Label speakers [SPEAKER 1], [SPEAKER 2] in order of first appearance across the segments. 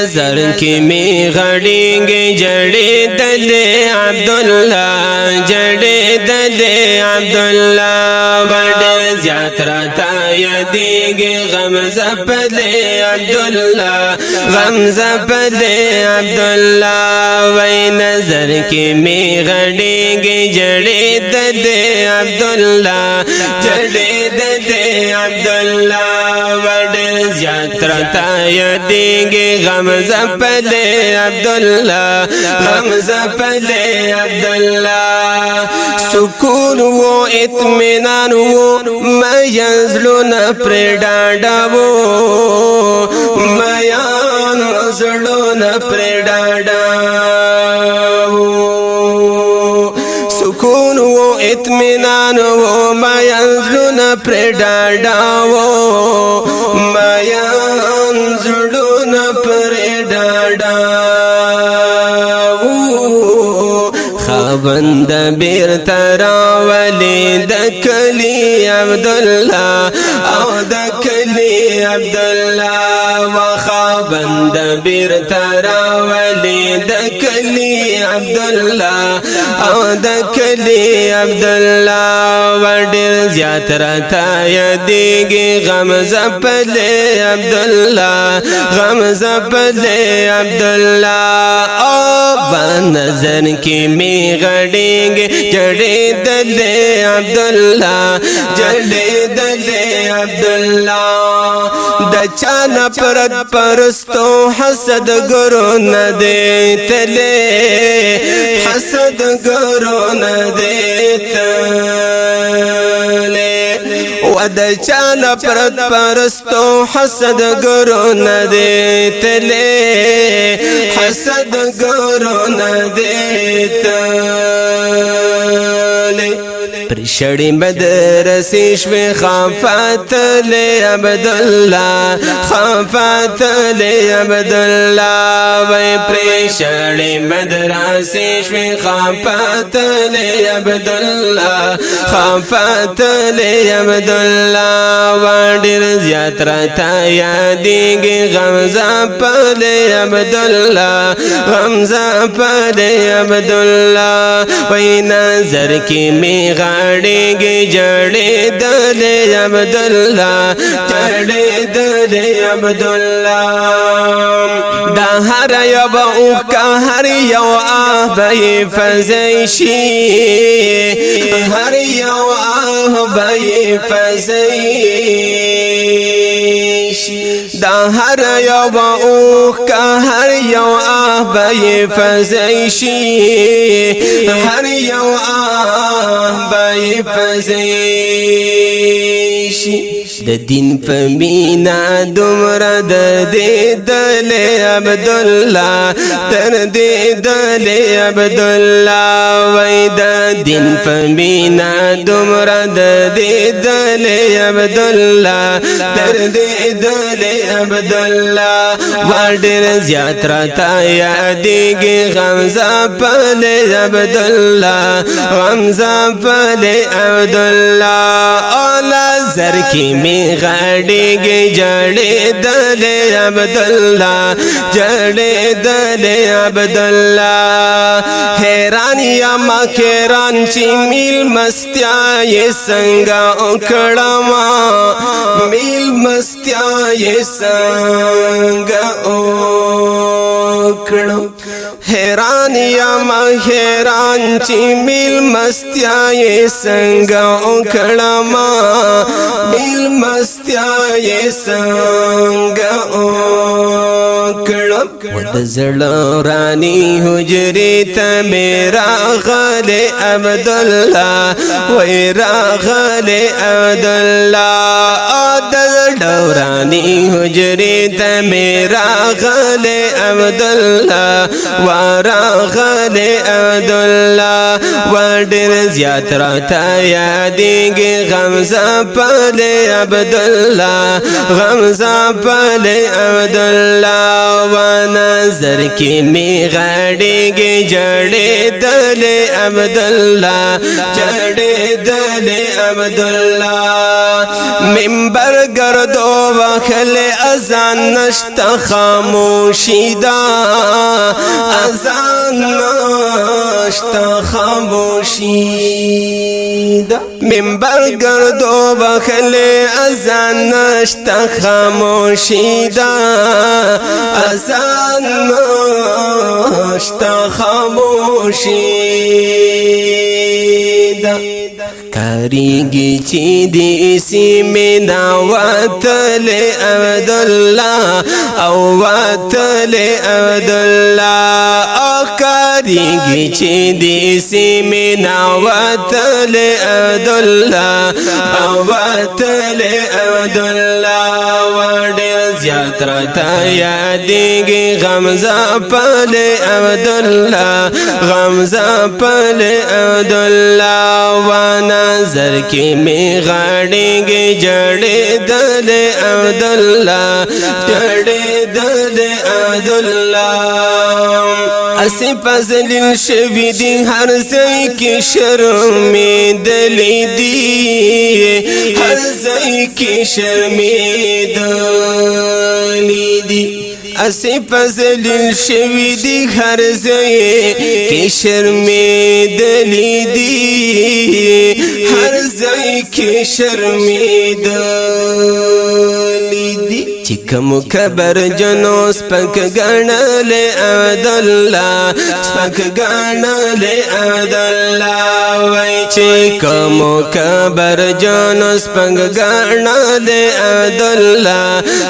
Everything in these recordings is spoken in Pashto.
[SPEAKER 1] نظر کی می غړیږي جړې دلې عبدالله جړې دلې عبدالله وړ زیات راته یادېږي غم زپلې عبدالله غم زپلې عبدالله وای نظر کی می غړیږي جړې دلې عبدالله جړې دلې عبدالله وړ زیات راته یادېږي غم زپلې عبدالله غم زپلې عبدالله سکون و اطمینان و میان زړونه پرې ډاډه و میان زړونه پرې ډاډه و سکون و اطمینان و میان زړونه پرې ډاډه و میان زړونه پرې ډاډه خاوند بیرته راولې د کلي عبدالله او د کلي عبدالله و خاوند بیرته راولې د کلي عبدالله او د کلي عبدالله و ډېر زیات راته یادېږي غم زپلې عبدالله غم زپلې عبدالله او په نظر کې می غړیږي جړې دلې عبدالله جړې دلې عبدالله د چا نفرت پرستو حسد ګرو نه دی تلې حسد ګرو نه دی تلې و د چا نفرت پرستو حسد ګرو نه دی تلې حسد ګرو نه دی پرشړی بدرسی شوی خافت لی عبدالله خافت لی عبدالله وی پرشړی بدرسی شوی خافت لی عبدالله خافت لی عبدالله و ډېر زیات راته یادېږي غم زپلې عبدالله غم زپلې عبدالله وی نظر کی می غړیږي جړې دلې عبدالله جړې دلې عبدالله دا هر یو اوخ کا هر یو آه به فزای شي هر یو آه به فزای دا هر یو اوخ کا هر یو آه به فزای شي هر یو آه به فزای شي د دین په مینا دومره د دې دلې عبدالله تر دې دلې عبدالله وای د دین په مینا دومره د دې دلې عبدالله تر دې دلې عبدالله و ډېر زیات راته یادېږي غم زپلې عبدالله غم زپلې عبدالله او نظر کی می غړیږي جړې دلې عبدالله جړې دلې عبدالله حیران یم کیران چې میل مستیا یې څنګه وکړم میل مستیا یې څنګه وکړم حیران یم حیران چې میل مستیا یې څنګه وکړم میل مستیا یې څنګه وکړم و د زړه رانی حجرې ته مې راغلی عبدالله وای راغلی عبدالله او د زړه رانی حجرې ته مې راغلی عبدالله و راغلی عبدالله و ډېر زیات راته یادېږي غم زپلې عبدالله غم زپلې عبدالله و نظر کی می غړیږي جړې دلې عبدالله جړې دلې عبدالله منبر گردو وکل اذان نشتا خاموشی دا اذان نشتا خاموشی دا منبر گردو وکل اذان نشتا خاموشی دا اذان نشتا خاموشی دا کاریگی چی دی اسی مینا واتل عبداللہ او واتل عبداللہ او کاریگی چی دی اسی مینا واتل عبداللہ او واتل عبداللہ وڈیر زیاد رتا یادیگی غمزہ پل عبداللہ غمزہ پل عبداللہ نظر کی میں غاڑیں گے جڑے دل عبداللہ جڑے دل عبداللہ اسی فضل شوی دی ہر زئی کی شرمی دلی دی ہر زئی کی شرمی دلی دی اسی فضل شوی دی ہر زئی کی شرمی دلی دی ہر زئی کی شرمی دلی دی چکم کبر جنو سپک گنل عبداللہ سپک گنل عبداللہ وی چکم کبر جنو سپک گنل عبداللہ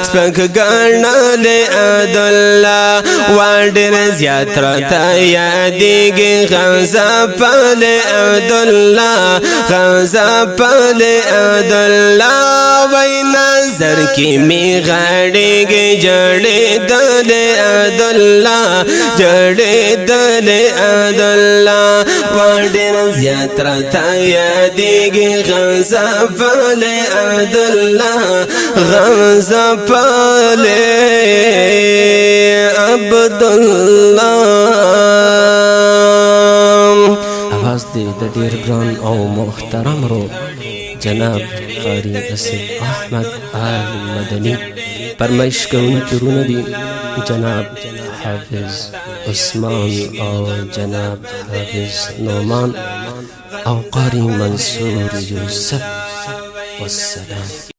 [SPEAKER 1] سپک گنل عبداللہ وانڈر زیاد رتا یادیگی غمزہ پل عبداللہ غمزہ پل عبداللہ وی نظر کی می غاڑے گے جڑے دل عبداللہ جڑے دل عبداللہ وانڈر زیاد رتا یادیگی غمزہ پل عبداللہ غمزہ پل عبداللہ آواز دے دا دیر گران او محترم رو جناب قاری اسد احمد آل مدنی فرمائش کرن کرون دی جناب حافظ عثمان او جناب حافظ نعمان او قاری منصور یوسف والسلام.